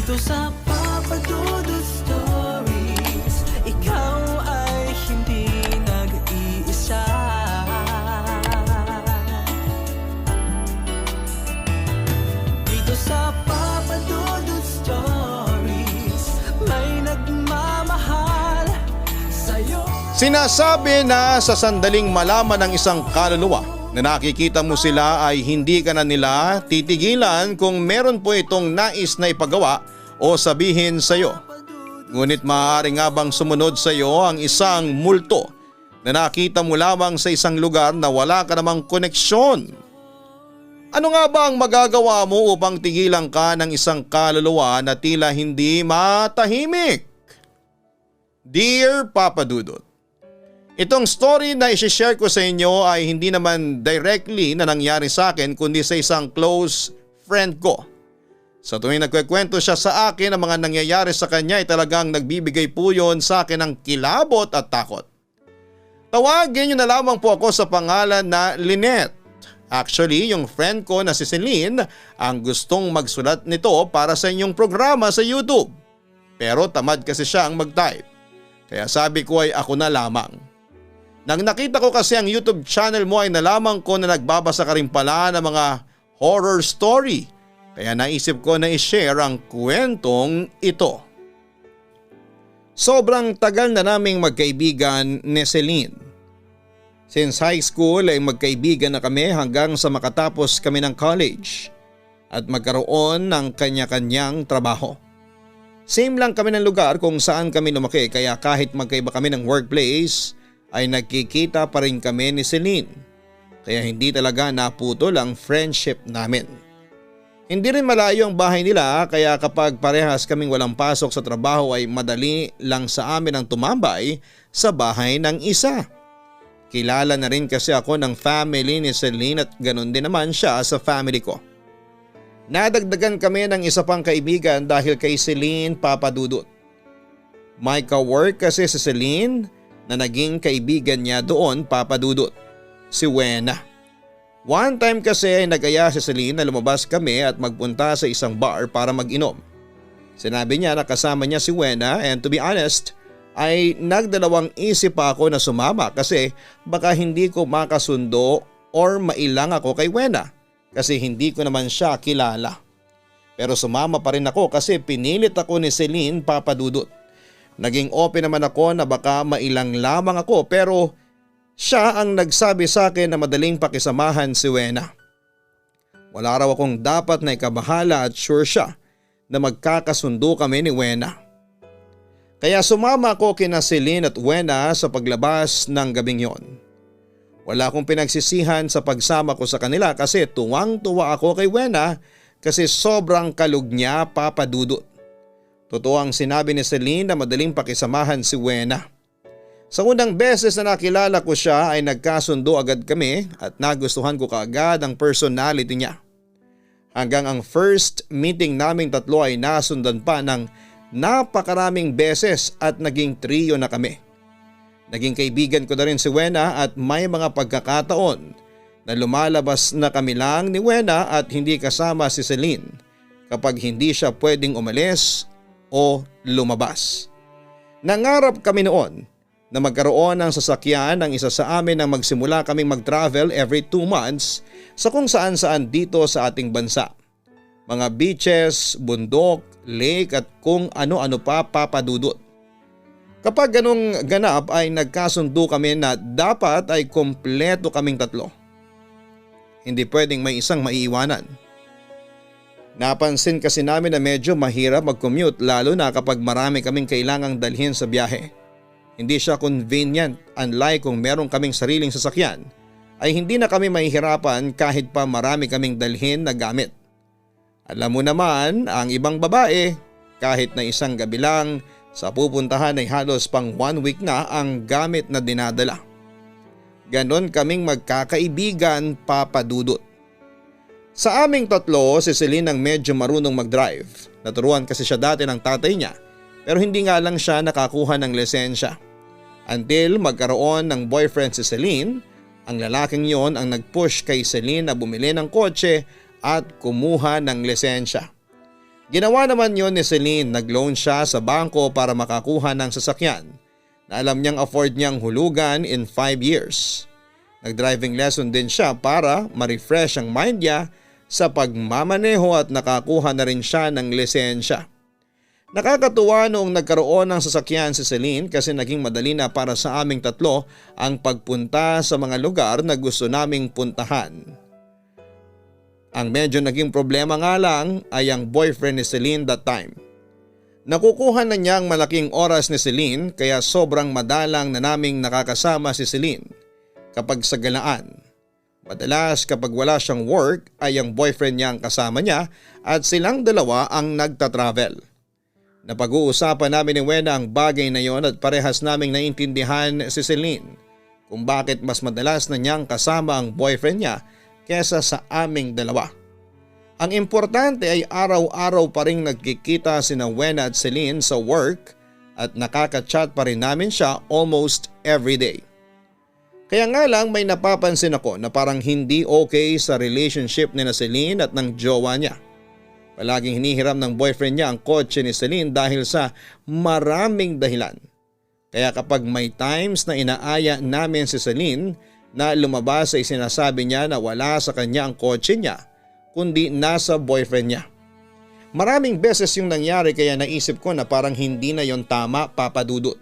Dito sa Papa Dudut Stories, ikaw ay hindi nag-iisa. Dito sa Papa Dudut Stories, may nagmamahal sa'yo. Sinasabi na sa sandaling malaman ng isang kaluluwa na nakikita mo sila ay hindi ka na nila titigilan kung meron po itong nais na ipagawa o sabihin sa iyo. Ngunit maaari nga bang sumunod sa iyo ang isang multo na nakita mo lamang sa isang lugar na wala ka namang koneksyon? Ano nga ba ang magagawa mo upang tigilan ka ng isang kaluluwa na tila hindi matahimik? Dear Papa Dudut, itong story na isi-share ko sa inyo ay hindi naman directly na nangyari sa akin kundi sa isang close friend ko. Sa tuwing nagkwekwento siya sa akin ang mga nangyayari sa kanya ay talagang nagbibigay po yun sa akin ng kilabot at takot. Tawagin niyo na lamang po ako sa pangalan na Lynette. Actually, yung friend ko na si Celine ang gustong magsulat nito para sa inyong programa sa YouTube. Pero tamad kasi siya ang mag-type. Kaya sabi ko ay ako na lamang. Nang nakita ko kasi ang YouTube channel mo ay nalaman ko na nagbabasa ka rin pala ng mga horror story. Kaya naisip ko na i-share ang kwentong ito. Sobrang tagal na naming magkaibigan ni Celine. Since high school ay magkaibigan na kami hanggang sa makatapos kami ng college at magkaroon ng kanya-kanyang trabaho. Same lang kami ng lugar kung saan kami lumaki kaya kahit magkaiba kami ng workplace ay nagkikita pa rin kami ni Celine. Kaya hindi talaga naputol ang friendship namin. Hindi rin malayo ang bahay nila kaya kapag parehas kaming walang pasok sa trabaho ay madali lang sa amin ang tumambay sa bahay ng isa. Kilala na rin kasi ako ng family ni Celine at ganun din naman siya sa family ko. Nadagdagan kami ng isa pang kaibigan dahil kay Celine, Papa Dudut. May ka-work kasi si Celine na naging kaibigan niya doon, Papa Dudut, si Wena. One time kasi ay nag-aya si Celine na lumabas kami at magpunta sa isang bar para mag-inom. Sinabi niya na kasama niya si Wena and to be honest ay nagdalawang isip pa ako na sumama kasi baka hindi ko makasundo or mailang ako kay Wena kasi hindi ko naman siya kilala. Pero sumama pa rin ako kasi pinilit ako ni Celine, Papa Dudut. Naging open naman ako na baka mailang lamang ako pero siya ang nagsabi sa akin na madaling pakisamahan si Wena. Wala raw akong dapat na ikabahala at sure siya na magkakasundo kami ni Wena. Kaya sumama ako kina Celine at Wena sa paglabas ng gabing yon. Wala akong pinagsisihan sa pagsama ko sa kanila kasi tuwang-tuwa ako kay Wena kasi sobrang kalug niya, Papa Dudut. Totoo ang sinabi ni Celine na madaling pakisamahan si Wena. Sa unang beses na nakilala ko siya ay nagkasundo agad kami at nagustuhan ko kaagad ang personality niya. Hanggang ang first meeting naming tatlo ay nasundan pa ng napakaraming beses at naging trio na kami. Naging kaibigan ko na rin si Wena at may mga pagkakataon na lumalabas na kami lang ni Wena at hindi kasama si Celine kapag hindi siya pwedeng umalis o lumabas. Nangarap kami noon na magkaroon ng sasakyan ng isa sa amin nang magsimula kaming mag-travel every 2 months sa kung saan-saan dito sa ating bansa. Mga beaches, bundok, lake at kung ano-ano pa, Papa Dudut. Kapag ganong ganap ay nagkasundo kami na dapat ay kompleto kaming tatlo. Hindi pwedeng may isang maiiwanan. Napansin kasi namin na medyo mahirap mag-commute lalo na kapag marami kaming kailangang dalhin sa biyahe. Hindi siya convenient unlike kung meron kaming sariling sasakyan ay hindi na kami mahihirapan kahit pa marami kaming dalhin na gamit. Alam mo naman ang ibang babae kahit na isang gabi lang sa pupuntahan ay halos pang 1 week na ang gamit na dinadala. Ganon kaming magkakaibigan, Papa Dudut. Sa aming tatlo, si Celine ang medyo marunong mag-drive. Naturuan kasi siya dati ng tatay niya pero hindi nga lang siya nakakuha ng lisensya. Until magkaroon ng boyfriend si Celine, ang lalaking yon ang nag-push kay Celine na bumili ng kotse at kumuha ng lisensya. Ginawa naman yon ni Celine, nag-loan siya sa bangko para makakuha ng sasakyan na alam niyang afford niyang hulugan in 5 years. Nag-driving lesson din siya para ma-refresh ang mind niya sa pagmamaneho at nakakuha na rin siya ng lisensya. Nakakatuwa noong nagkaroon ng sasakyan si Celine kasi naging madali na para sa aming tatlo ang pagpunta sa mga lugar na gusto naming puntahan. Ang medyo naging problema nga lang ay ang boyfriend ni Celine that time. Nakukuha na niya ang malaking oras ni Celine kaya sobrang madalang na naming nakakasama si Celine kapag sa galaan. Madalas kapag wala siyang work ay ang boyfriend niya ang kasama niya at silang dalawa ang nagtatravel. Napag-uusapan namin ni Wena ang bagay na yon at parehas naming naintindihan si Celine kung bakit mas madalas na niyang kasama ang boyfriend niya kesa sa aming dalawa. Ang importante ay araw-araw pa rin nagkikita sina Wena at Celine sa work at nakaka-chat pa rin namin siya almost every day. Kaya nga lang may napapansin ako na parang hindi okay sa relationship ni na Celine at ng jowa niya. Palaging hinihiram ng boyfriend niya ang kotse ni Celine dahil sa maraming dahilan. Kaya kapag may times na inaaya namin si Celine na lumabas ay sinasabi niya na wala sa kanya ang kotse niya kundi nasa boyfriend niya. Maraming beses yung nangyari kaya naisip ko na parang hindi na yon tama, Papa Dudut.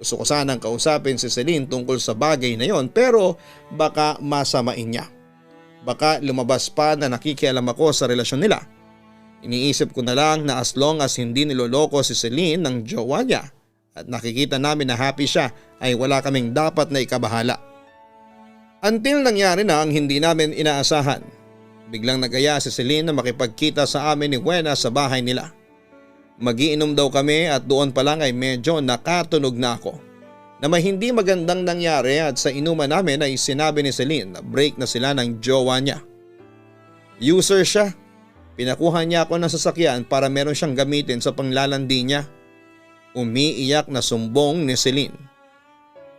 Gusto ko sanang kausapin si Celine tungkol sa bagay na yon pero baka masamain niya. Baka lumabas pa na nakikialam ako sa relasyon nila. Iniisip ko na lang na as long as hindi niloloko si Celine ng jowa niya at nakikita namin na happy siya ay wala kaming dapat na ikabahala. Until nangyari na ang hindi namin inaasahan. Biglang nagaya si Celine na makipagkita sa amin ni Wena sa bahay nila. Magiinom daw kami at doon pa lang ay medyo nakatunog na ako na may hindi magandang nangyari at sa inuman namin ay sinabi ni Celine na break na sila ng jowa niya. User siya. Pinakuha niya ako ng sasakyan para meron siyang gamitin sa panglalandi niya. Umiiyak na sumbong ni Celine.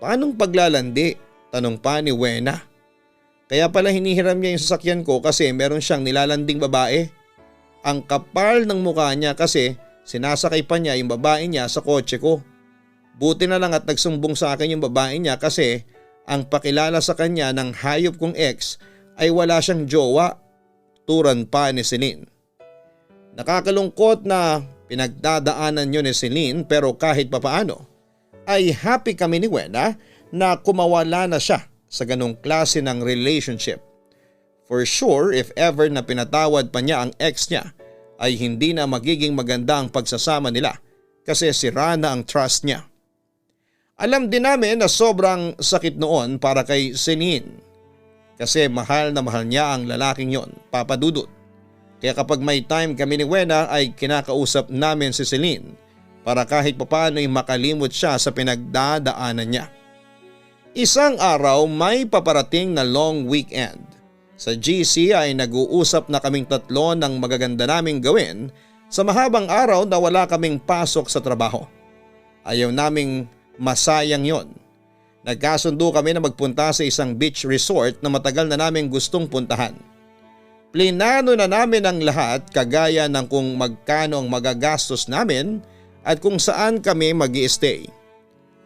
Paanong paglalandi? Tanong pa ni Wena. Kaya pala hinihiram niya yung sasakyan ko kasi meron siyang nilalanding babae. Ang kapal ng mukha niya kasi sinasakay pa niya yung babae niya sa kotse ko. Buti na lang at nagsumbong sa akin yung babae niya kasi ang pakilala sa kanya ng hayop kong ex ay wala siyang jowa. Turan pa ni Celine. Nakakalungkot na pinagdadaanan yun ni Celine pero kahit papaano ay happy kami ni Wena na kumawala na siya sa ganong klase ng relationship. For sure if ever na pinatawad pa niya ang ex niya ay hindi na magiging maganda ang pagsasama nila kasi sira na ang trust niya. Alam din namin na sobrang sakit noon para kay Celine. Kasi mahal na mahal niya ang lalaking yon, Papa Dudut. Kaya kapag may time kami ni Wena ay kinakausap namin si Celine para kahit papaano ay makalimot siya sa pinagdadaanan niya. Isang araw may paparating na long weekend. Sa GC ay nag-uusap na kaming tatlo ng magaganda naming gawin sa mahabang araw na wala kaming pasok sa trabaho. Ayaw naming masayang yon. Nagkasundo kami na magpunta sa isang beach resort na matagal na naming gustong puntahan. Plinano na namin ang lahat kagaya ng kung magkano ang magagastos namin at kung saan kami mag-i-stay.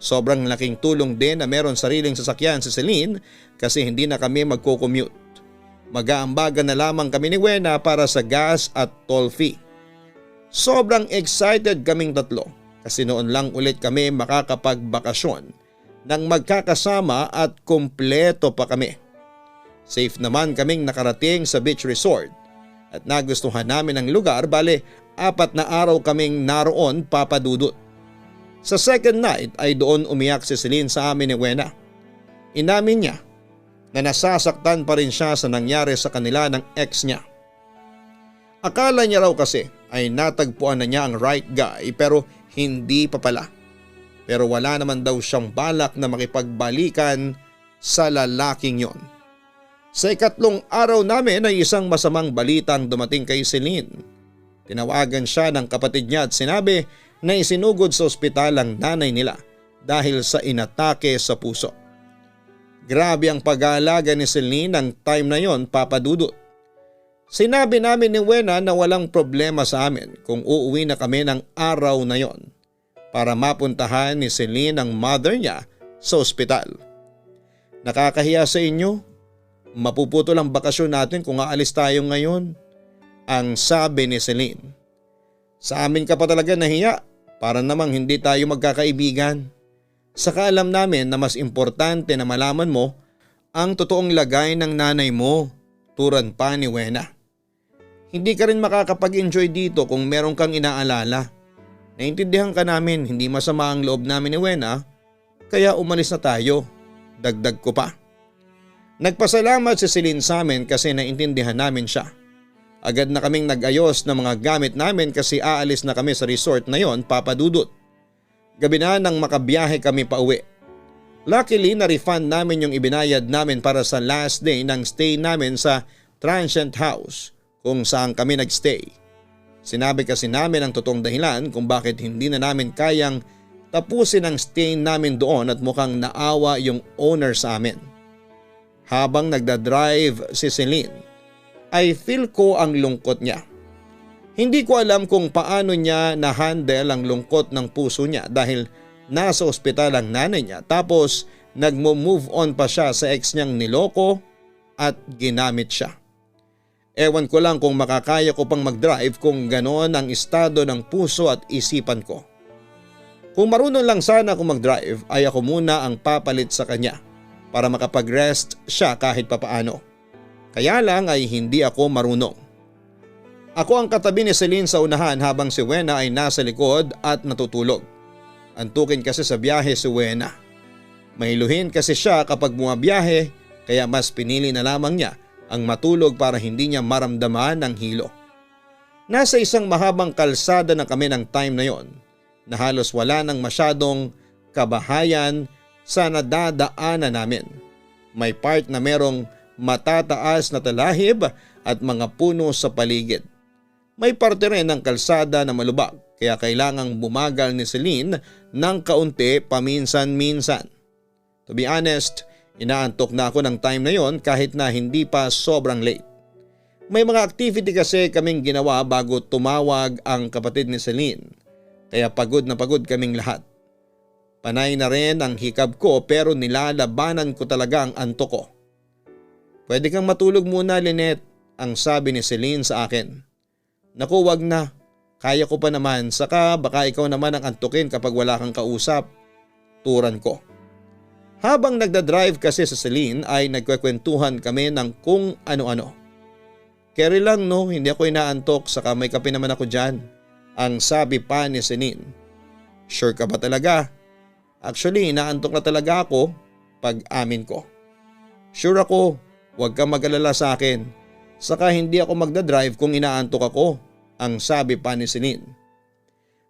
Sobrang laking tulong din na meron sariling sasakyan si Celine kasi hindi na kami magko-commute. Mag-aambagan na lamang kami ni Wena para sa gas at toll fee. Sobrang excited kaming tatlo kasi noon lang ulit kami makakapagbakasyon nang magkakasama at kumpleto pa kami. Safe naman kaming nakarating sa beach resort at nagustuhan namin ang lugar, bale 4 na araw kaming naroon, Papa Dudut. Sa second night ay doon umiyak si Celine sa amin ni Wena. Inamin niya na nasasaktan pa rin siya sa nangyari sa kanila ng ex niya. Akala niya raw kasi ay natagpuan na niya ang right guy pero hindi pa pala. Pero wala naman daw siyang balak na makipagbalikan sa lalaking yon. Sa 3 araw namin ay isang masamang balitang dumating kay Celine. Tinawagan siya ng kapatid niya at sinabi na isinugod sa ospital ang nanay nila dahil sa inatake sa puso. Grabe ang pag-aalaga ni Celine ng time na yon, Papa Dudut. Sinabi namin ni Wena na walang problema sa amin kung uuwi na kami ng araw na yon para mapuntahan ni Celine ang mother niya sa ospital. Nakakahiya sa inyo? Mapuputol ang bakasyon natin kung aalis tayo ngayon, ang sabi ni Celine. Sa amin ka pa talaga nahiya, para namang hindi tayo magkakaibigan. Saka alam namin na mas importante na malaman mo ang totoong lagay ng nanay mo, turan pa ni Wena. Hindi ka rin makakapag-enjoy dito kung meron kang inaalala. Naintindihan ka namin, hindi masama ang loob namin ni Wena, kaya umalis na tayo, dagdag ko pa. Nagpasalamat si Celine sa amin kasi naintindihan namin siya. Agad na kaming nag-ayos ng mga gamit namin kasi aalis na kami sa resort na yon, Papa Dudut. Gabi na nang makabiyahe kami pa uwi. Luckily na-refund namin yung ibinayad namin para sa last day ng stay namin sa transient house kung saan kami nagstay. Sinabi kasi namin ang totoong dahilan kung bakit hindi na namin kayang tapusin ang stay namin doon at mukhang naawa yung owner sa amin. Habang nagdadrive si Celine, ay feel ko ang lungkot niya. Hindi ko alam kung paano niya na-handle ang lungkot ng puso niya dahil nasa ospital ang nanay niya tapos nagmo-move on pa siya sa ex niyang niloko at ginamit siya. Ewan ko lang kung makakaya ko pang mag-drive kung ganon ang estado ng puso at isipan ko. Kung marunong lang sana ako mag-drive ay ako muna ang papalit sa kanya para makapag-rest siya kahit papaano. Kaya lang ay hindi ako marunong. Ako ang katabi ni Celine sa unahan habang si Wena ay nasa likod at natutulog. Antukin kasi sa biyahe si Wena. Mahiluhin kasi siya kapag bumabiyahe kaya mas pinili na lamang niya ang matulog para hindi niya maramdaman ang hilo. Nasa isang mahabang kalsada na kami ng time na yon na halos wala nang masyadong kabahayan sa nadadaanan namin. May part na merong matataas na talahib at mga puno sa paligid. May parte rin ng kalsada na malubak kaya kailangang bumagal ni Celine ng kaunti paminsan-minsan. To be honest, inaantok na ako ng time na yon kahit na hindi pa sobrang late. May mga activity kasi kaming ginawa bago tumawag ang kapatid ni Celine kaya pagod na pagod kaming lahat. Panay na rin ang hikab ko pero nilalabanan ko talaga ang antok ko. Pwede kang matulog muna, Lynette, ang sabi ni Celine sa akin. Naku, wag na. Kaya ko pa naman, saka baka ikaw naman ang antukin kapag wala kang kausap. Turan ko. Habang nagdadrive kasi sa Celine ay nagkwekwentuhan kami ng kung ano-ano. Carry lang no, hindi ako inaantok saka may kape naman ako dyan, ang sabi pa ni Celine. Sure ka ba talaga? Actually, inaantok na talaga ako pag amin ko. Sure ako. Huwag kang mag-alala sa akin. Saka hindi ako magdadrive kung inaantok ako, ang sabi pa ni Celine.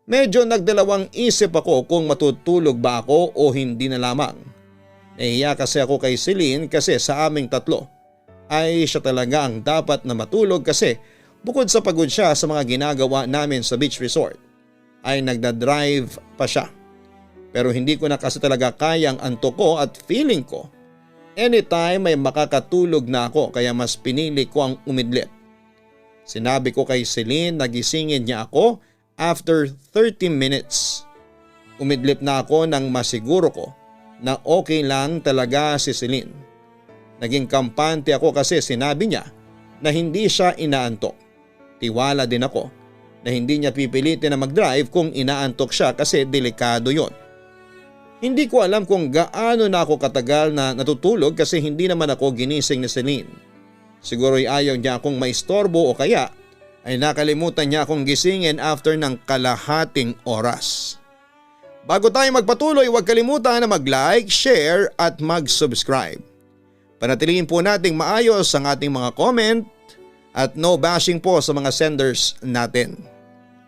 Medyo nagdalawang isip ako kung matutulog ba ako o hindi na lamang. Nahiya kasi ako kay Celine kasi sa aming tatlo ay siya talaga ang dapat na matulog kasi bukod sa pagod siya sa mga ginagawa namin sa beach resort ay nagdadrive pa siya. Pero hindi ko na kasi talaga kayang antok ko at feeling ko anytime may makakatulog na ako kaya mas pinili ko ang umidlip. Sinabi ko kay Celine na gisingin niya ako after 30 minutes. Umidlip na ako nang masiguro ko na okay lang talaga si Celine. Naging kampante ako kasi sinabi niya na hindi siya inaantok. Tiwala din ako na hindi niya pipilitin na mag-drive kung inaantok siya kasi delikado yon. Hindi ko alam kung gaano na ako katagal na natutulog kasi hindi naman ako ginising ni Celine. Siguro'y ayaw niya akong maistorbo o kaya ay nakalimutan niya akong gisingin after ng kalahating oras. Bago tayo magpatuloy, huwag kalimutan na mag-like, share at mag-subscribe. Panatilihin po nating maayos ang ating mga comment at no bashing po sa mga senders natin.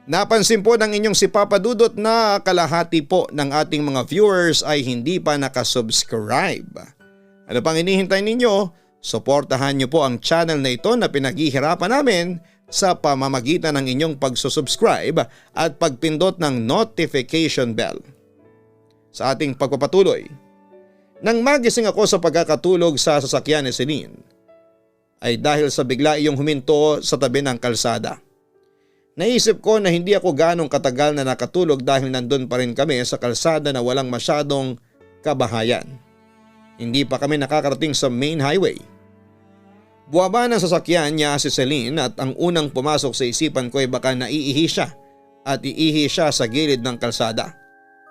Napansin po ng inyong si Papa Dudut na kalahati po ng ating mga viewers ay hindi pa nakasubscribe. Ano pang hinihintay ninyo? Suportahan niyo po ang channel na ito na pinaghihirapan namin sa pamamagitan ng inyong pagsusubscribe at pagpindot ng notification bell. Sa ating pagpapatuloy, nang magising ako sa pagkakatulog sa sasakyan ni Celine, ay dahil sa bigla iyong huminto sa tabi ng kalsada. Naisip ko na hindi ako ganong katagal na nakatulog dahil nandun pa rin kami sa kalsada na walang masyadong kabahayan. Hindi pa kami nakakarating sa main highway. Buwaba ng sasakyan niya si Celine at ang unang pumasok sa isipan ko ay baka naiihi siya at iihi siya sa gilid ng kalsada.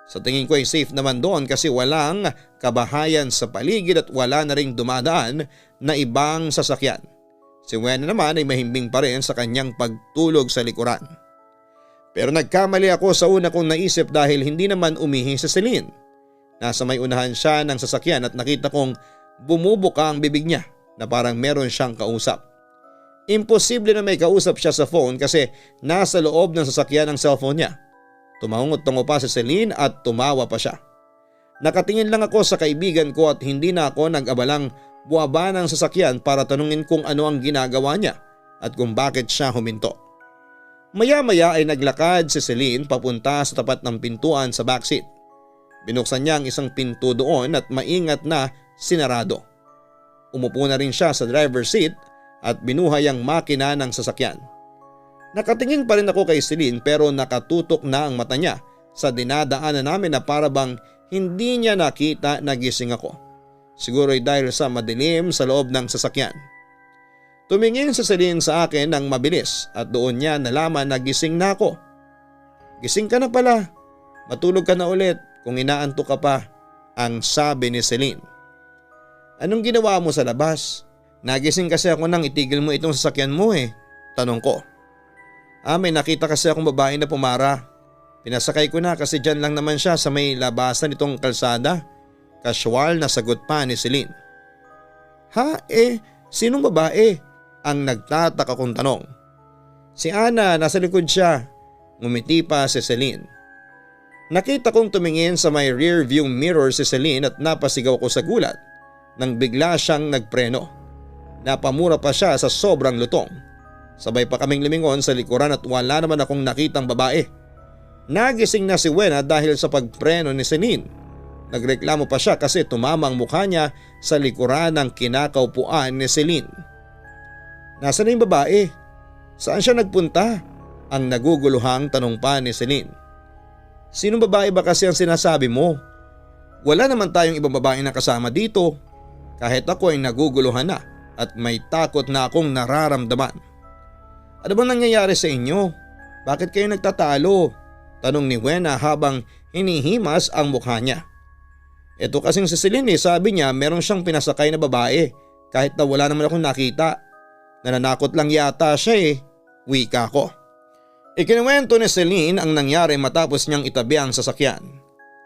Sa tingin ko ay safe naman doon kasi walang kabahayan sa paligid at wala na ring dumadaan na ibang sasakyan. Si Wena naman ay mahimbing pa rin sa kanyang pagtulog sa likuran. Pero nagkamali ako sa una kong naisip dahil hindi naman umihi si Celine. Nasa may unahan siya ng sasakyan at nakita kong bumubuka ang bibig niya na parang meron siyang kausap. Imposible na may kausap siya sa phone kasi nasa loob ng sasakyan ang cellphone niya. Tumangot-tungo pa si Celine at tumawa pa siya. Nakatingin lang ako sa kaibigan ko at hindi na ako nag-abalang buwaba ng sasakyan para tanungin kung ano ang ginagawa niya at kung bakit siya huminto. Maya-maya ay naglakad si Celine papunta sa tapat ng pintuan sa backseat. Binuksan niya ang isang pinto doon at maingat na sinarado. Umupo na rin siya sa driver's seat at binuhay ang makina ng sasakyan. Nakatingin pa rin ako kay Celine pero nakatutok na ang mata niya sa dinadaanan namin na parabang hindi niya nakita na gising ako. Siguro ay dahil sa madilim sa loob ng sasakyan. Tumingin si Celine sa akin ng mabilis at doon niya nalaman na gising na ako. Gising ka na pala. Matulog ka na ulit kung inaantok ka pa, ang sabi ni Celine. Anong ginawa mo sa labas? Nagising kasi ako nang itigil mo itong sasakyan mo tanong ko. May nakita kasi akong babae na pumara. Pinasakay ko na kasi dyan lang naman siya sa may labasan nitong kalsada. Casual na sagot pa ni Celine. Sinong babae? Ang nagtataka kong tanong. Si Ana, nasa likod siya. Ngumiti pa si Celine. Nakita kong tumingin sa may rear view mirror si Celine at napasigaw ko sa gulat nang bigla siyang nagpreno. Napamura pa siya sa sobrang lutong. Sabay pa kaming lumingon sa likuran at wala naman akong nakitang babae. Nagising na si Wena dahil sa pagpreno ni Celine. Nagreklamo pa siya kasi tumama ang mukha niya sa likuran ng kinakaupuan ni Celine. Nasaan na yung babae? Saan siya nagpunta? Ang naguguluhang tanong pa ni Celine. Sinong babae ba kasi ang sinasabi mo? Wala naman tayong ibang babae na kasama dito. Kahit ako ay naguguluhan na at may takot na akong nararamdaman. Ano bang nangyayari sa inyo? Bakit kayo nagtatalo? Tanong ni Wena habang hinihimas ang mukha niya. Ito kasing si Celine sabi niya meron siyang pinasakay na babae kahit na wala naman akong nakita. Nananakot lang yata siya wika ko. Ikinuwento ni Celine ang nangyari matapos niyang itabi ang sasakyan.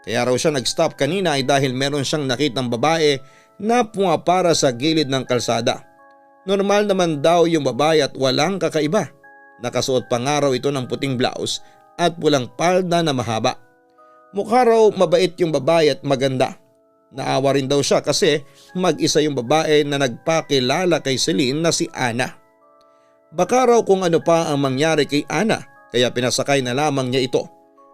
Kaya raw siya nag-stop kanina ay dahil meron siyang nakitang babae na pumapara sa gilid ng kalsada. Normal naman daw yung babae at walang kakaiba. Nakasuot pa nga raw ito ng puting blouse at pulang palda na mahaba. Mukha raw mabait yung babae at maganda. Naawa rin daw siya kasi mag-isa yung babae na nagpakilala kay Celine na si Ana. Baka raw kung ano pa ang mangyari kay Ana kaya pinasakay na lamang niya ito.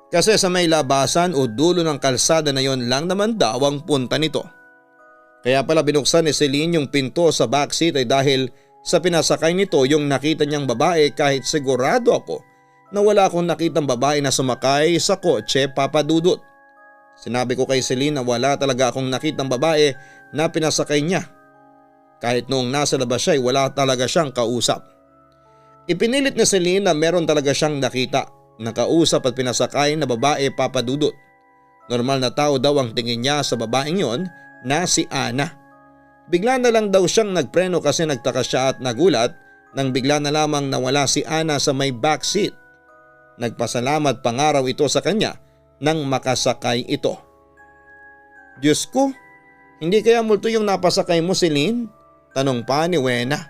Kasi sa may labasan o dulo ng kalsada na yon lang naman daw ang punta nito. Kaya pala binuksan ni Celine yung pinto sa backseat ay dahil sa pinasakay nito yung nakita niyang babae kahit sigurado ako na wala akong nakitang babae na sumakay sa kotse papadudot. Sinabi ko kay Celine na wala talaga akong nakitang babae na pinasakay niya. Kahit noong nasa labas siya ay wala talaga siyang kausap. Ipinilit ni Celine na meron talaga siyang nakita, nakausap at pinasakay na babae papadudot. Normal na tao daw ang tingin niya sa babaeng yon na si Ana. Bigla na lang daw siyang nagpreno kasi nagtaka siya at nagulat nang bigla na lamang nawala si Ana sa may backseat. Nagpasalamat pa nga raw ito sa kanya nang makasakay ito. Diyos ko, hindi kaya multo yung napasakay mo, Celine? Tanong pa ni Wena.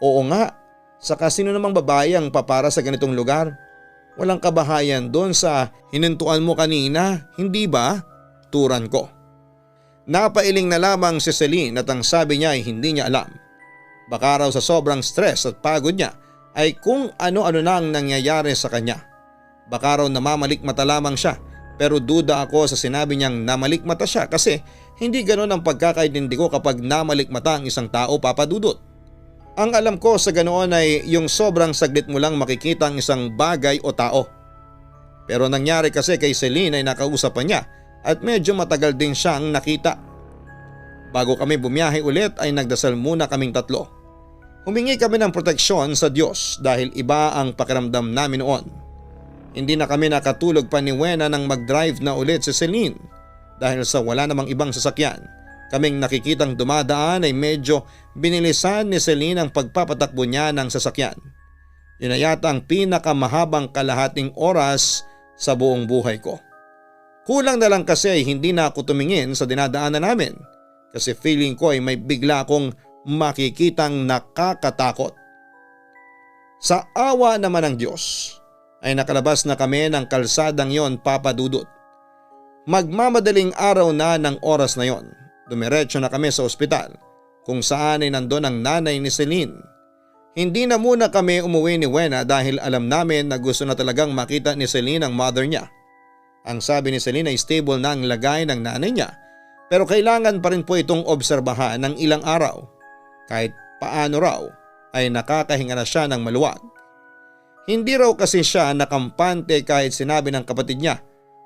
Oo nga, saka sino namang babae ang papara sa ganitong lugar? Walang kabahayan doon sa hinuntuan mo kanina, hindi ba? Turan ko. Napailing na lamang si Celine at ang sabi niya ay hindi niya alam. Baka raw sa sobrang stress at pagod niya ay kung ano-ano na ang nangyayari sa kanya. Baka raw namamalikmata lamang siya pero duda ako sa sinabi niyang namalikmata siya kasi hindi ganon ang pagkakaintindi ko kapag namalikmata ang isang tao papadudot. Ang alam ko sa ganoon ay yung sobrang saglit mo lang makikita ang isang bagay o tao. Pero nangyari kasi kay Celine ay nakausap pa niya at medyo matagal din siyang nakita. Bago kami bumiyahe ulit ay nagdasal muna kaming tatlo. Humingi kami ng proteksyon sa Diyos dahil iba ang pakiramdam namin noon. Hindi na kami nakatulog pa ni Wena nang mag-drive na ulit si Celine dahil sa wala namang ibang sasakyan. Kaming nakikitang dumadaan ay medyo binilisan ni Celine ang pagpapatakbo niya ng sasakyan. Yun na yata ang pinakamahabang kalahating oras sa buong buhay ko. Kulang na lang kasi ay hindi na ako tumingin sa dinadaanan namin kasi feeling ko ay may bigla akong makikitang nakakatakot. Sa awa naman ng Diyos ay nakalabas na kami ng kalsadang yon, Papa Dudut. Magmamadaling araw na ng oras na yon. Dumiretso na kami sa ospital kung saan ay nandun ang nanay ni Celine. Hindi na muna kami umuwi ni Wena dahil alam namin na gusto na talagang makita ni Celine ang mother niya. Ang sabi ni Celine ay stable na ang lagay ng nanay niya pero kailangan pa rin po itong obserbahan ng ilang araw. Kahit paano raw ay nakakahinga na siya ng maluwag. Hindi raw kasi siya nakampante kahit sinabi ng kapatid niya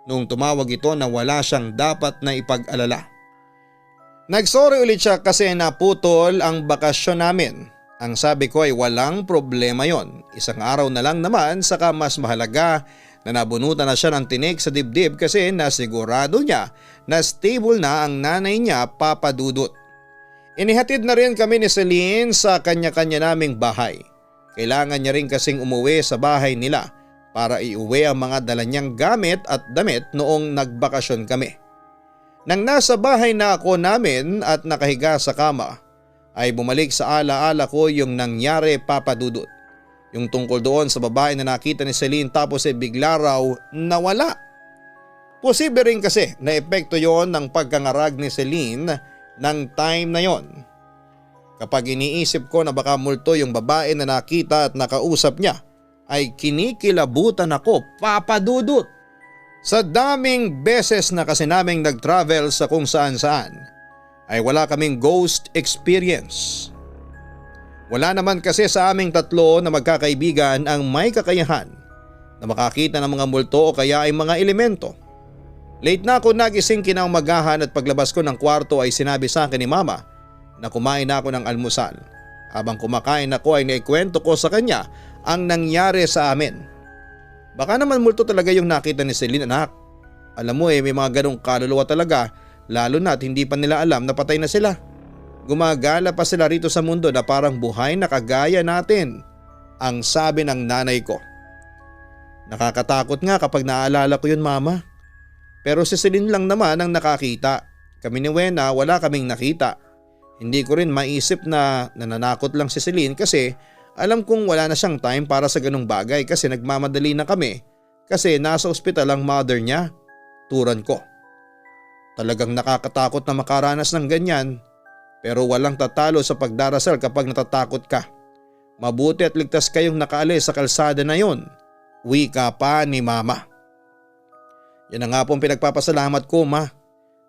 noong tumawag ito na wala siyang dapat na ipag-alala. Nagsorry ulit siya kasi naputol ang bakasyon namin. Ang sabi ko ay walang problema yon. Isang araw na lang naman saka mas mahalaga na nabunutan na siya ng tinik sa dibdib kasi nasigurado niya na stable na ang nanay niya, Papa Dudut. Inihatid na rin kami ni Celine sa kanya-kanya naming bahay. Kailangan niya rin kasing umuwi sa bahay nila para iuwi ang mga dala niyang gamit at damit noong nagbakasyon kami. Nang nasa bahay na ako namin at nakahiga sa kama, ay bumalik sa alaala ko yung nangyari, Papa Dudut. Yung tungkol doon sa babae na nakita ni Celine tapos ay bigla raw nawala. Posible rin kasi na epekto yon ng pagkangarag ni Celine ng time na yon. Kapag iniisip ko na baka multo yung babae na nakita at nakausap niya, ay kinikilabutan ako, Papa Dudut. Sa daming beses na kasi naming nag-travel sa kung saan-saan, ay wala kaming ghost experience. Wala naman kasi sa aming tatlo na magkakaibigan ang may kakayahan na makakita ng mga multo o kaya ay mga elemento. Late na ako nagising kinaumagahan at paglabas ko ng kwarto ay sinabi sa akin ni Mama na kumain na ako ng almusal. Habang kumakain ako ay naikwento ko sa kanya ang nangyari sa amin. Baka naman multo talaga yung nakita ni Celine, anak. Alam mo may mga ganong kaluluwa talaga, lalo na't hindi pa nila alam na patay na sila. Gumagala pa sila rito sa mundo na parang buhay na kagaya natin, ang sabi ng nanay ko. Nakakatakot nga kapag naaalala ko yun, Mama. Pero si Celine lang naman ang nakakita. Kami ni Wena wala kaming nakita. Hindi ko rin maisip na nananakot lang si Celine kasi alam kong wala na siyang time para sa ganung bagay kasi nagmamadali na kami kasi nasa ospital ang mother niya. Turan ko. Talagang nakakatakot na makaranas ng ganyan pero walang tatalo sa pagdarasal kapag natatakot ka. Mabuti at ligtas kayong nakaalis sa kalsada na yon. Wika pa ni Mama. Yan ang nga pong pinagpapasalamat ko, Ma.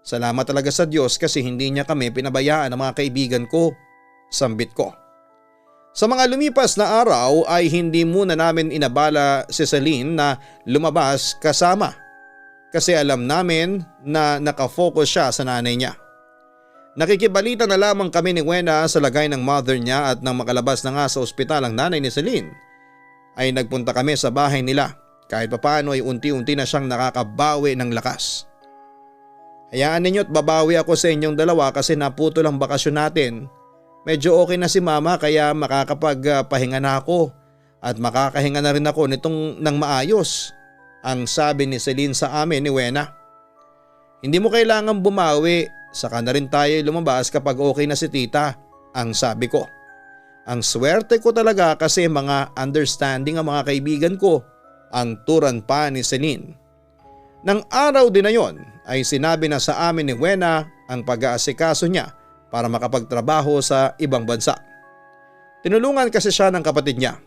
Salamat talaga sa Diyos kasi hindi niya kami pinabayaan ng mga kaibigan ko. Sambit ko. Sa mga lumipas na araw ay hindi muna namin inabala si Celine na lumabas kasama kasi alam namin na nakafocus siya sa nanay niya. Nakikibalita na lamang kami ni Wena sa lagay ng mother niya at nang makalabas na nga sa ospital ang nanay ni Celine ay nagpunta kami sa bahay nila. Kahit papaano ay unti-unti na siyang nakakabawi ng lakas. Hayaan ninyo at babawi ako sa inyong dalawa kasi naputol ang bakasyon natin. Medyo okay na si Mama kaya makakapagpahinga na ako at makakahinga na rin ako nitong nang maayos, ang sabi ni Celine sa amin ni Wena. Hindi mo kailangan bumawi, saka na rin tayo lumabas kapag okay na si tita, ang sabi ko. Ang swerte ko talaga kasi mga understanding ang mga kaibigan ko, ang turan pa ni Celine. Nang araw din na yon ay sinabi na sa amin ni Wena ang pag-aasikaso niya para makapagtrabaho sa ibang bansa. Tinulungan kasi siya ng kapatid niya.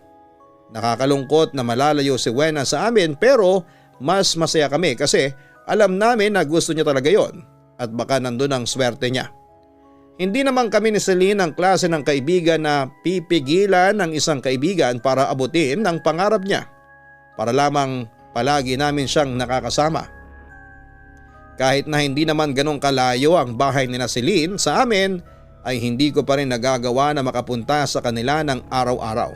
Nakakalungkot na malalayo si Wena sa amin pero mas masaya kami kasi alam namin na gusto niya talaga yon at baka nandun ang swerte niya. Hindi naman kami ni Celine ang klase ng kaibigan na pipigilan ng isang kaibigan para abutin ang pangarap niya para lamang palagi namin siyang nakakasama. Kahit na hindi naman ganong kalayo ang bahay ni Celine sa amin ay hindi ko pa rin nagagawa na makapunta sa kanila ng araw-araw.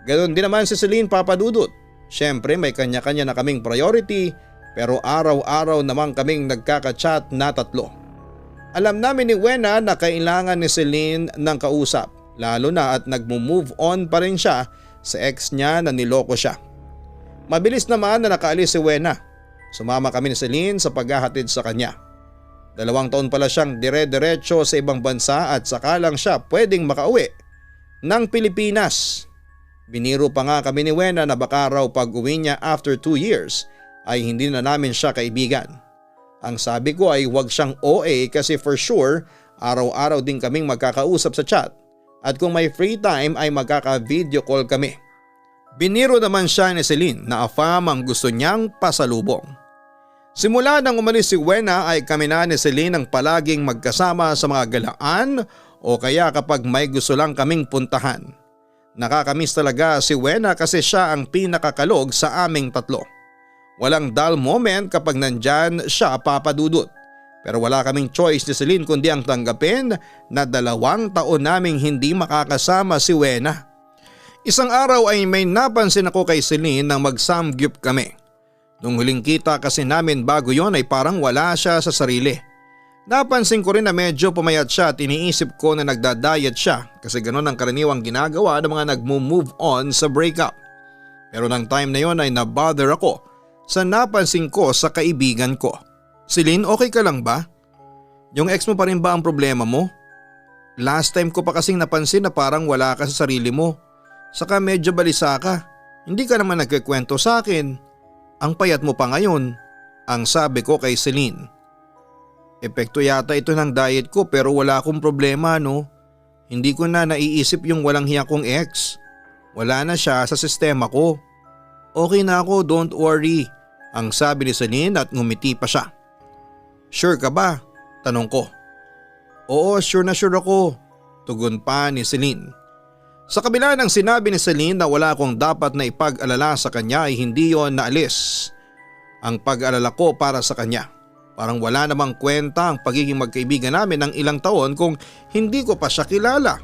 Ganon din naman si Celine, Papa Dudut. Siyempre may kanya-kanya na kaming priority pero araw-araw naman kaming nagkaka-chat na tatlo. Alam namin ni Wena na kailangan ni Celine ng kausap lalo na at nagmo-move on pa rin siya sa ex niya na niloko siya. Mabilis naman na nakaalis si Wena. Sumama kami ni Celine sa paghahatid sa kanya. 2 taon pala siyang dire-diretso sa ibang bansa at saka lang siya pwedeng makauwi ng Pilipinas. Biniro pa nga kami ni Wena na baka raw pag uwi niya after 2 years ay hindi na namin siya kaibigan. Ang sabi ko ay huwag siyang OA kasi for sure araw-araw din kaming magkakausap sa chat at kung may free time ay magkaka-video call kami. Biniro naman siya ni Celine na affirm ang gusto niyang pasalubong. Simula nang umalis si Wena ay kami na ni Celine ang palaging magkasama sa mga galaan o kaya kapag may gusto lang kaming puntahan. Nakakamiss talaga si Wena kasi siya ang pinakakalog sa aming tatlo. Walang dull moment kapag nandyan siya, Papa Dudut. Pero wala kaming choice ni Celine kundi ang tanggapin na 2 taon naming hindi makakasama si Wena. Isang araw ay may napansin ako kay Celine nang mag-samgyup kami. Nung huling kita kasi namin bago yon ay parang wala siya sa sarili. Napansin ko rin na medyo pumayat siya at iniisip ko na nagda-diet siya kasi ganoon ang karaniwang ginagawa ng mga nagmo-move on sa breakup. Pero nang time na yon ay nabother ako sa napansin ko sa kaibigan ko. Celine, okay ka lang ba? Yung ex mo pa rin ba ang problema mo? Last time ko pa kasing napansin na parang wala ka sa sarili mo. Saka medyo balisa ka. Hindi ka naman nagkikwento sa akin. Ang payat mo pa ngayon, ang sabi ko kay Celine. Epekto yata ito ng diet ko pero wala akong problema no. Hindi ko na naiisip yung walang hiya kong ex. Wala na siya sa sistema ko. Okay na ako, don't worry. Ang sabi ni Celine at ngumiti pa siya. Sure ka ba? Tanong ko. Oo, sure na sure ako. Tugon pa ni Celine. Sa kabila ng sinabi ni Celine na wala akong dapat na ipag-alala sa kanya ay hindi yon naalis ang pag-alala ko para sa kanya. Parang wala namang kwenta ang pagiging magkaibigan namin ng ilang taon kung hindi ko pa siya kilala.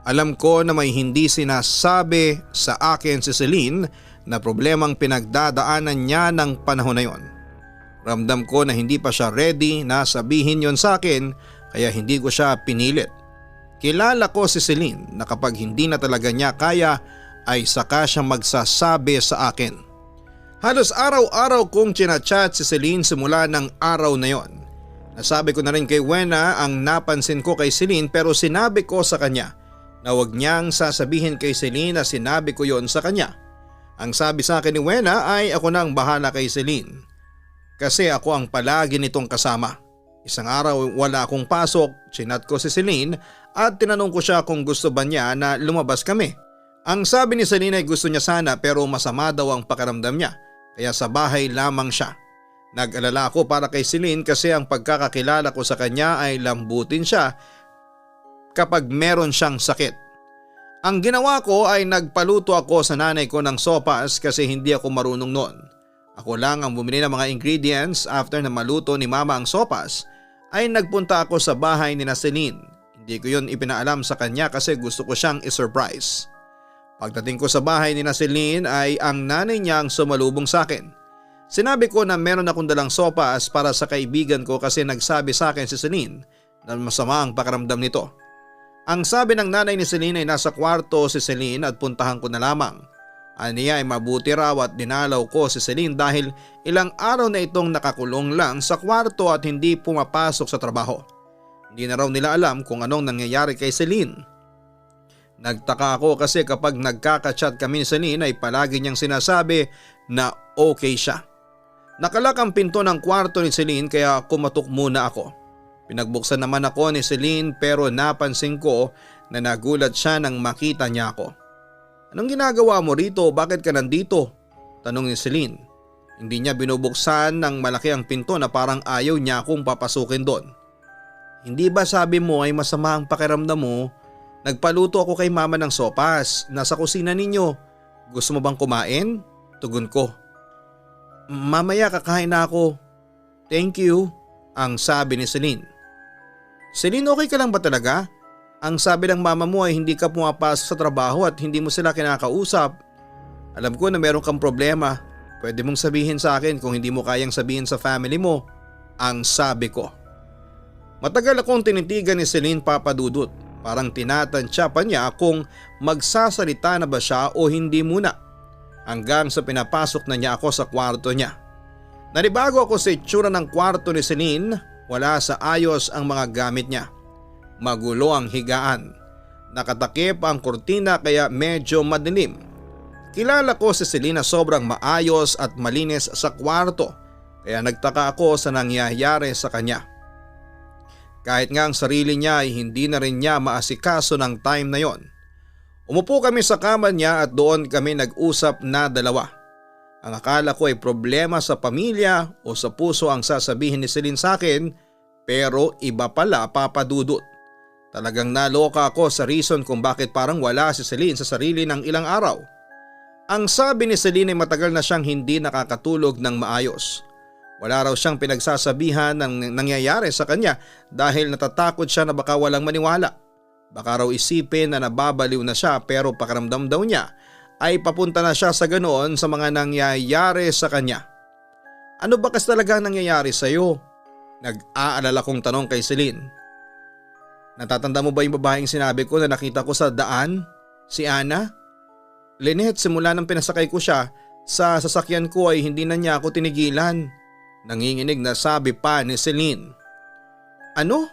Alam ko na may hindi sinasabi sa akin si Celine na problemang pinagdadaanan niya ng panahon na yon. Ramdam ko na hindi pa siya ready na sabihin yon sa akin kaya hindi ko siya pinilit. Kilala ko si Celine na kapag hindi na talaga niya kaya ay saka siya magsasabi sa akin. Halos araw-araw kong chinachat si Celine simula ng araw na yon. Nasabi ko na rin kay Wena ang napansin ko kay Celine pero sinabi ko sa kanya na huwag niyang sasabihin kay Celine na sinabi ko yon sa kanya. Ang sabi sa akin ni Wena ay ako na ang bahala kay Celine. Kasi ako ang palagi nitong kasama. Isang araw wala akong pasok, chinat ko si Celine at tinanong ko siya kung gusto ba niya na lumabas kami. Ang sabi ni Celine ay gusto niya sana pero masama daw ang pakiramdam niya kaya sa bahay lamang siya. Nag-alala ako para kay Celine kasi ang pagkakakilala ko sa kanya ay lambutin siya kapag meron siyang sakit. Ang ginawa ko ay nagpaluto ako sa nanay ko ng sopas kasi hindi ako marunong noon. Ako lang ang bumili ng mga ingredients. After na maluto ni mama ang sopas ay nagpunta ako sa bahay ni Celine. Hindi ko yun ipinaalam sa kanya kasi gusto ko siyang isurprise. Pagdating ko sa bahay ni Celine ay ang nanay niya ang sumalubong sa akin. Sinabi ko na meron akong dalang sopas para sa kaibigan ko kasi nagsabi sa akin si Celine na masama ang pakiramdam nito. Ang sabi ng nanay ni Celine ay nasa kwarto si Celine at puntahan ko na lamang. Aniya ay mabuti raw at dinalaw ko si Celine dahil ilang araw na itong nakakulong lang sa kwarto at hindi pumapasok sa trabaho. Hindi na raw nila alam kung anong nangyayari kay Celine. Nagtaka ako kasi kapag nagkaka-chat kami ni Celine ay palagi niyang sinasabi na okay siya. Nakalak ang pinto ng kwarto ni Celine kaya kumatok muna ako. Pinagbuksan naman ako ni Celine pero napansin ko na nagulat siya nang makita niya ako. Anong ginagawa mo rito? Bakit ka nandito? Tanong ni Celine. Hindi niya binubuksan ng malaki ang pinto na parang ayaw niya akong papasukin doon. Hindi ba sabi mo ay masama ang pakiramdam mo? Nagpaluto ako kay mama ng sopas. Nasa kusina ninyo. Gusto mo bang kumain? Tugon ko. Mamaya kakain na ako. Thank you, ang sabi ni Celine. Celine, okay ka lang ba talaga? Ang sabi ng mama mo ay hindi ka pumapasok sa trabaho at hindi mo sila kinakausap. Alam ko na meron kang problema. Pwede mong sabihin sa akin kung hindi mo kayang sabihin sa family mo, ang sabi ko. Matagal akong tinitigan ni Celine, Papa Dudut. Parang tinatansya pa niya kung magsasalita na ba siya o hindi muna. Hanggang sa pinapasok na niya ako sa kwarto niya. Nanibago ako sa itsura ng kwarto ni Celine. Wala sa ayos ang mga gamit niya. Magulo ang higaan. Nakatakip ang kurtina kaya medyo madilim. Kilala ko si Celine na sobrang maayos at malinis sa kwarto. Kaya nagtaka ako sa nangyayari sa kanya. Kahit nga ang sarili niya ay hindi na rin niya maasikaso ng time na yon. Umupo kami sa kama niya at doon kami nag-usap na dalawa. Ang akala ko ay problema sa pamilya o sa puso ang sasabihin ni Celine sa akin, pero iba pala, Papa Dudut. Talagang naloka ako sa reason kung bakit parang wala si Celine sa sarili ng ilang araw. Ang sabi ni Celine ay matagal na siyang hindi nakakatulog ng maayos. Wala raw siyang pinagsasabihan ng nangyayari sa kanya dahil natatakot siya na baka walang maniwala. Baka raw isipin na nababaliw na siya pero pakiramdam daw niya ay papunta na siya sa ganoon sa mga nangyayari sa kanya. Ano ba kasi talaga nangyayari sa iyo? Nag-aalala kong tanong kay Celine. Natatanda mo ba yung babaeng sinabi ko na nakita ko sa daan? Si Ana? Lynette, simula nang pinasakay ko siya sa sasakyan ko ay hindi na niya ako tinigilan. Nanginginig na sabi pa ni Celine. Ano?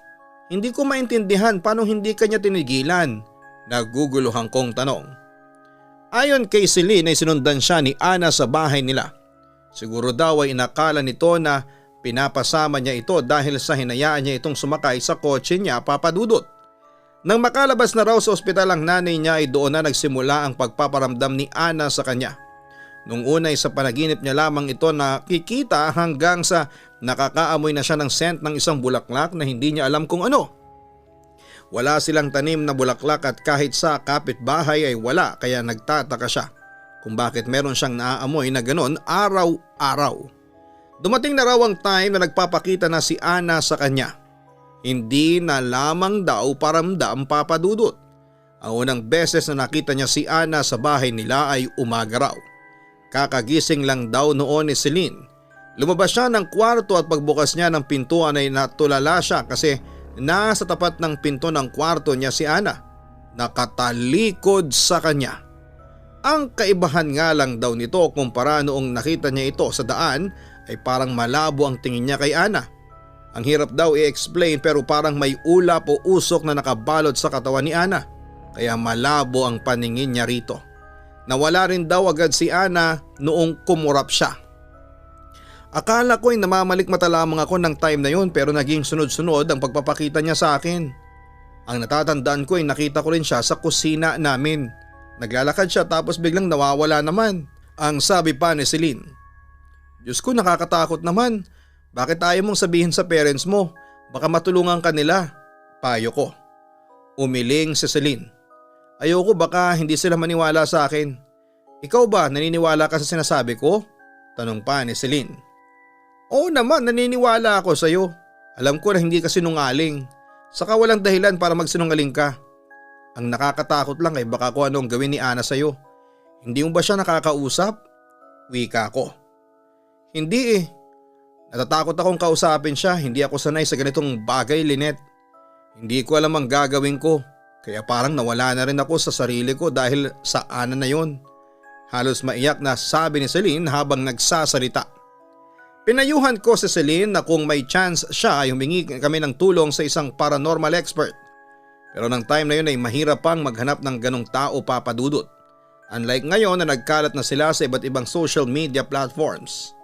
Hindi ko maintindihan paano hindi kanya tinigilan. Naguguluhan kong tanong. Ayon kay Celine ay sinundan siya ni Ana sa bahay nila. Siguro daw ay inakala nito na pinapasama niya ito dahil sa hinayaan niya itong sumakay sa kotse niya, Papa Dudut. Nang makalabas na raw sa ospital ang nanay niya ay doon na nagsimula ang pagpaparamdam ni Ana sa kanya. Nung unay sa panaginip niya lamang ito nakikita hanggang sa nakakaamoy na siya ng scent ng isang bulaklak na hindi niya alam kung ano. Wala silang tanim na bulaklak at kahit sa kapitbahay ay wala kaya nagtataka siya kung bakit meron siyang naaamoy na ganon araw-araw. Dumating na raw ang time na nagpapakita na si Ana sa kanya. Hindi na lamang daw paramdam, Papa Dudut. Ang unang beses na nakita niya si Ana sa bahay nila ay umaga raw. Kakagising lang daw noon ni Celine. Lumabas siya ng kwarto at pagbukas niya ng pintuan ay natulala siya kasi nasa tapat ng pinto ng kwarto niya si Ana. Nakatalikod sa kanya. Ang kaibahan nga lang daw nito kumpara noong nakita niya ito sa daan ay parang malabo ang tingin niya kay Ana. Ang hirap daw i-explain pero parang may ulap o usok na nakabalot sa katawan ni Ana. Kaya malabo ang paningin niya rito. Nawala rin daw agad si Ana noong kumurap siya. Akala ko ay namamalikmata lamang ako ng time na yun pero naging sunod-sunod ang pagpapakita niya sa akin. Ang natatandaan ko ay nakita ko rin siya sa kusina namin. Naglalakad siya tapos biglang nawawala naman. Ang sabi pa ni Celine. Diyos ko, nakakatakot naman. Bakit ayaw mong sabihin sa parents mo? Baka matulungan ka nila. Payo ko. Umiling si Celine. Ayoko baka hindi sila maniwala sa akin. Ikaw ba naniniwala ka sa sinasabi ko? Tanong pa ni Celine. Oo naman, naniniwala ako sa iyo. Alam ko na hindi ka sinungaling. Saka walang dahilan para magsinungaling ka. Ang nakakatakot lang ay baka kung anong gawin ni Ana sa iyo. Hindi mo ba siya nakakausap? Wika ko. Hindi eh. Natatakot akong kausapin siya. Hindi ako sanay sa ganitong bagay, Lynette. Hindi ko alam ang gagawin ko. Kaya parang nawala na rin ako sa sarili ko dahil sa Ana na yon. Halos maiyak na sabi ni Celine habang nagsasalita. Pinayuhan ko si Celine na kung may chance siya ay humingi kami ng tulong sa isang paranormal expert. Pero ng time na yun ay mahirap pang maghanap ng ganong tao, Papa Dudut. Unlike ngayon na nagkalat na sila sa iba't ibang social media platforms.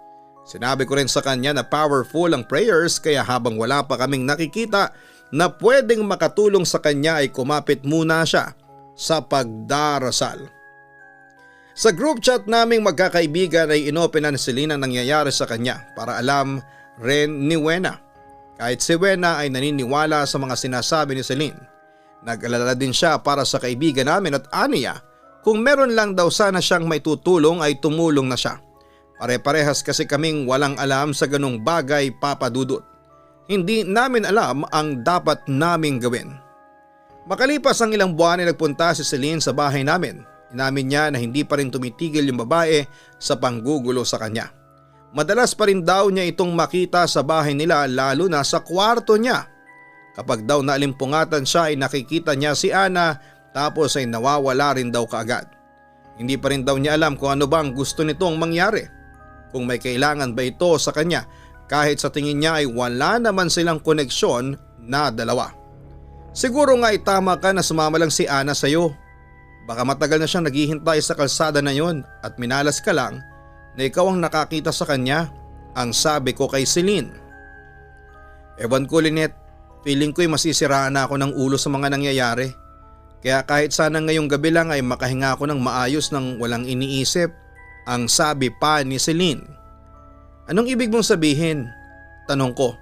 Sinabi ko rin sa kanya na powerful ang prayers kaya habang wala pa kaming nakikita na pwedeng makatulong sa kanya ay kumapit muna siya sa pagdarasal. Sa group chat naming magkakaibigan ay inopenan ni Celine ang nangyayari sa kanya para alam rin ni Wena. Kahit si Wena ay naniniwala sa mga sinasabi ni Celine. Nag-alala din siya para sa kaibigan namin at aniya kung meron lang daw sana siyang may tutulong ay tumulong na siya. Pare-parehas kasi kaming walang alam sa ganung bagay, Papa Dudut. Hindi namin alam ang dapat naming gawin. Makalipas ang ilang buwan ay nagpunta si Celine sa bahay namin. Inamin niya na hindi pa rin tumitigil yung babae sa panggugulo sa kanya. Madalas pa rin daw niya itong makita sa bahay nila lalo na sa kwarto niya. Kapag daw naalimpungatan siya ay nakikita niya si Ana tapos ay nawawala rin daw kaagad. Hindi pa rin daw niya alam kung ano bang gusto nitong mangyari. Kung may kailangan ba ito sa kanya kahit sa tingin niya ay wala naman silang koneksyon na dalawa. Siguro nga ay tama ka na sumama lang si Ana sa'yo. Baka matagal na siyang naghihintay sa kalsada na yon at minalas ka lang na ikaw ang nakakita sa kanya, ang sabi ko kay Celine. Ewan ko Lynette, feeling ko'y masisiraan na ako ng ulo sa mga nangyayari. Kaya kahit sana ngayong gabi lang ay makahinga ako ng maayos nang walang iniisip, ang sabi pa ni Celine. Anong ibig mong sabihin? Tanong ko.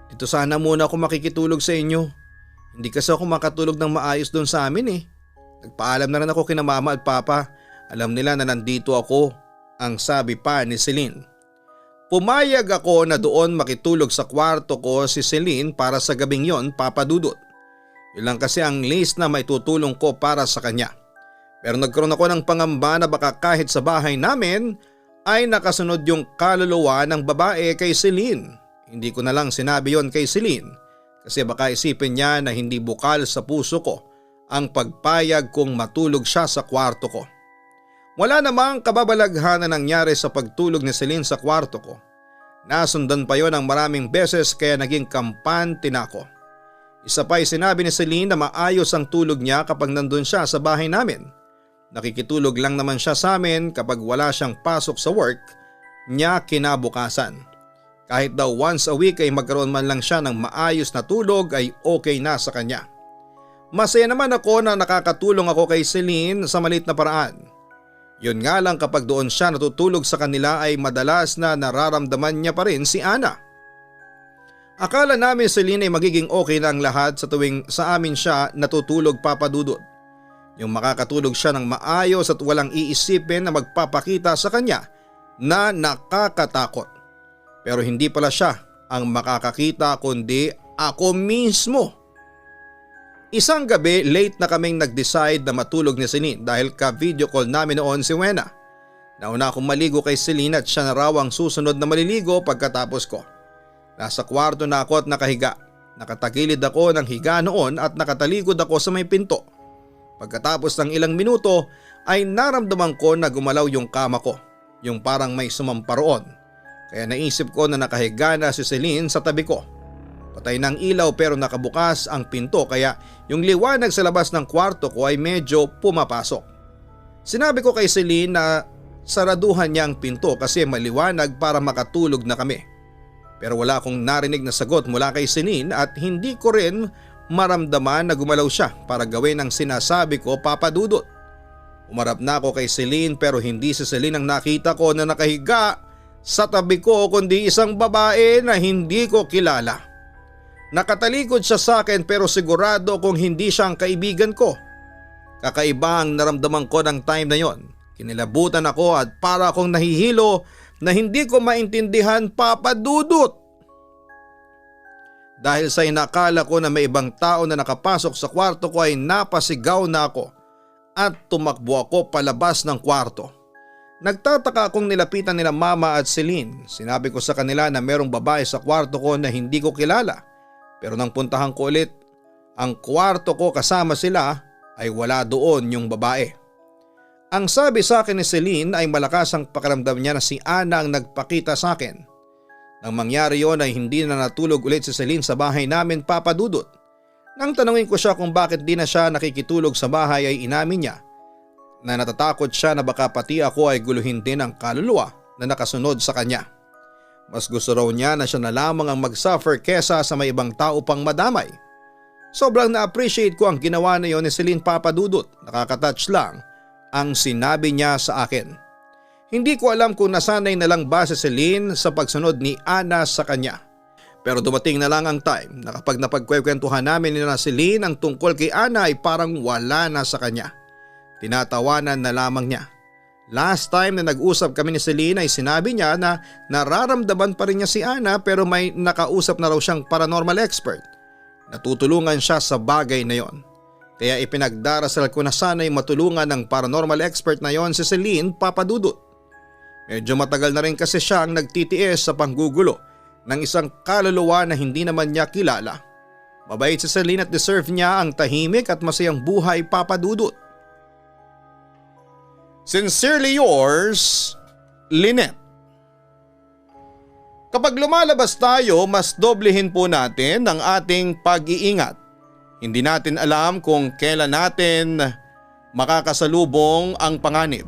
Dito sana muna ako makikitulog sa inyo. Hindi kasi ako makatulog ng maayos doon sa amin eh. Nagpaalam na rin ako kina mama at papa. Alam nila na nandito ako, ang sabi pa ni Celine. Pumayag ako na doon makitulog sa kwarto ko si Celine para sa gabing yon, Papa Dudut. Yun lang kasi ang least na may tutulong ko para sa kanya. Pero nagkaroon ako ng pangamba na baka kahit sa bahay namin ay nakasunod yung kaluluwa ng babae kay Celine. Hindi ko na lang sinabi yon kay Celine kasi baka isipin niya na hindi bukal sa puso ko ang pagpayag kung matulog siya sa kwarto ko. Wala namang kababalaghan na nangyari sa pagtulog ni Celine sa kwarto ko. Nasundan pa yon ng maraming beses kaya naging kampante na ako. Isa pa ay sinabi ni Celine na maayos ang tulog niya kapag nandun siya sa bahay namin. Nakikitulog lang naman siya sa amin kapag wala siyang pasok sa work niya kinabukasan. Kahit daw once a week ay magkaroon man lang siya ng maayos na tulog ay okay na sa kanya. Masaya naman ako na nakakatulong ako kay Celine sa maliit na paraan. Yun nga lang kapag doon siya natutulog sa kanila ay madalas na nararamdaman niya pa rin si Ana. Akala namin si Celine ay magiging okay na ang lahat sa tuwing sa amin siya natutulog, Papa Dudut. Yung makakatulog siya ng maayos at walang iisipin na magpapakita sa kanya na nakakatakot. Pero hindi pala siya ang makakakita kundi ako mismo. Isang gabi late na kaming nag-decide na matulog ni Celine dahil ka-video call namin noon si Wena. Nauna akong maligo kay Celine at siya na raw ang susunod na maliligo pagkatapos ko. Nasa kwarto na ako at nakahiga. Nakatagilid ako ng higa noon at nakatalikod ako sa may pinto. Pagkatapos ng ilang minuto ay naramdaman ko na gumalaw yung kama ko, yung parang may sumamparoon. Kaya naisip ko na nakahiga na si Celine sa tabi ko. Patay ng ilaw pero nakabukas ang pinto kaya yung liwanag sa labas ng kwarto ko ay medyo pumapasok. Sinabi ko kay Celine na saraduhan niya ang pinto kasi maliwanag para makatulog na kami. Pero wala akong narinig na sagot mula kay Celine at hindi ko rin maramdaman na gumalaw siya para gawin ang sinasabi ko, Papa Dudut. Umarap na ako kay Celine pero hindi si Celine ang nakita ko na nakahiga sa tabi ko kundi isang babae na hindi ko kilala. Nakatalikod siya sa akin pero sigurado kung hindi siya ang kaibigan ko. Kakaiba ang naramdaman ko ng time na yon. Kinilabutan ako at para akong nahihilo na hindi ko maintindihan, Papa Dudut. Dahil sa inakala ko na may ibang tao na nakapasok sa kwarto ko ay napasigaw na ako at tumakbo ako palabas ng kwarto. Nagtataka akong nilapitan nila Mama at Celine. Sinabi ko sa kanila na merong babae sa kwarto ko na hindi ko kilala. Pero nang puntahan ko ulit ang kwarto ko kasama sila ay wala doon yung babae. Ang sabi sa akin ni Celine ay malakas ang pakiramdam niya na si Ana ang nagpakita sa akin. Nang mangyari yon ay hindi na natulog ulit si Celine sa bahay namin, Papa Dudut. Nang tanungin ko siya kung bakit di na siya nakikitulog sa bahay ay inamin niya na natatakot siya na baka pati ako ay guluhin din ang kaluluwa na nakasunod sa kanya. Mas gusto raw niya na siya na lamang ang mag-suffer kesa sa may ibang tao pang madamay. Sobrang na-appreciate ko ang ginawa na yon ni Celine, Papa Dudut. Nakaka-touch lang ang sinabi niya sa akin. Hindi ko alam kung nasanay na lang ba si Celine sa pagsunod ni Ana sa kanya. Pero dumating na lang ang time na kapag napagkwekwentuhan namin ni Celine ang tungkol kay Ana ay parang wala na sa kanya. Tinatawanan na lamang niya. Last time na nag-usap kami ni Celine ay sinabi niya na nararamdaman pa rin niya si Ana pero may nakausap na raw siyang paranormal expert. Natutulungan siya sa bagay na yon. Kaya ipinagdarasal ko na sana'y matulungan ng paranormal expert na yon si Celine, Papa Dudut. Medyo matagal na rin kasi siyang nagtitiis sa panggugulo ng isang kaluluwa na hindi naman niya kilala. Mabait si Celine at deserve niya ang tahimik at masayang buhay, Papa Dudut. Sincerely yours, Lynette. Kapag lumalabas tayo, mas doblehin po natin ang ating pag-iingat. Hindi natin alam kung kailan natin makakasalubong ang panganib.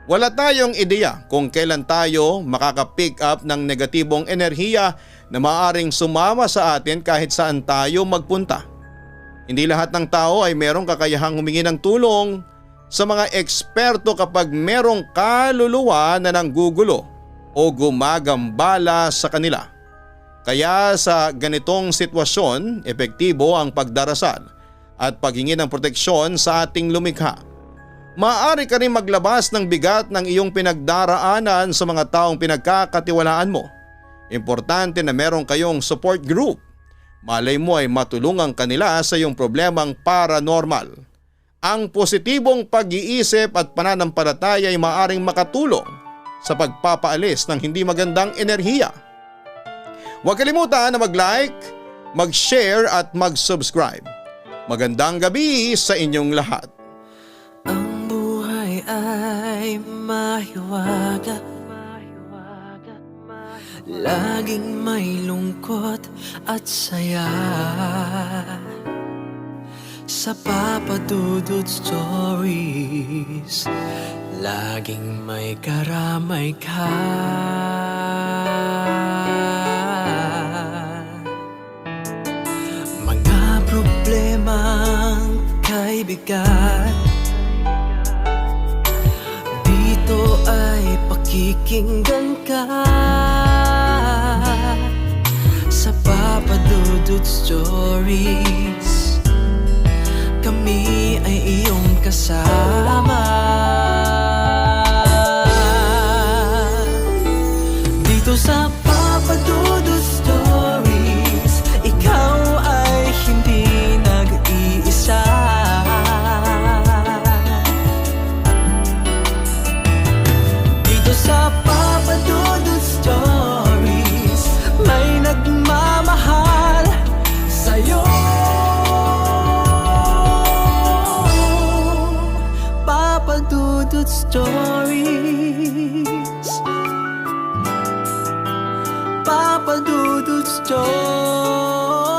Wala tayong ideya kung kailan tayo makaka-pick up ng negatibong enerhiya na maaaring sumama sa atin kahit saan tayo magpunta. Hindi lahat ng tao ay merong kakayahang humingi ng tulong sa mga eksperto kapag merong kaluluwa na nanggugulo o gumagambala sa kanila. Kaya sa ganitong sitwasyon, epektibo ang pagdarasal at paghingi ng proteksyon sa ating lumikha. Maaari ka rin maglabas ng bigat ng iyong pinagdaraanan sa mga taong pinagkakatiwalaan mo. Importante na meron kayong support group. Malay mo ay matulungan kanila sa iyong problemang paranormal. Ang positibong pag-iisip at pananampalataya ay maaaring makatulong sa pagpapaalis ng hindi magandang enerhiya. Huwag kalimutan na mag-like, mag-share at mag-subscribe. Magandang gabi sa inyong lahat. Ang buhay ay mahiwaga, laging may lungkot at saya. Sa Papa Dudut Stories, laging may karamay ka. Mga problemang kaibigan, dito ay pakikinggan ka. Sa Papa Dudut Stories, kami ay iyong kasama. Dito sa Papa Dudut Stories, ikaw ay hindi nag-iisa. Dito sa Papa Dudut Stories, may nagmamahal sa'yo. Papa Dudut Stories, Papa Dudut Stories.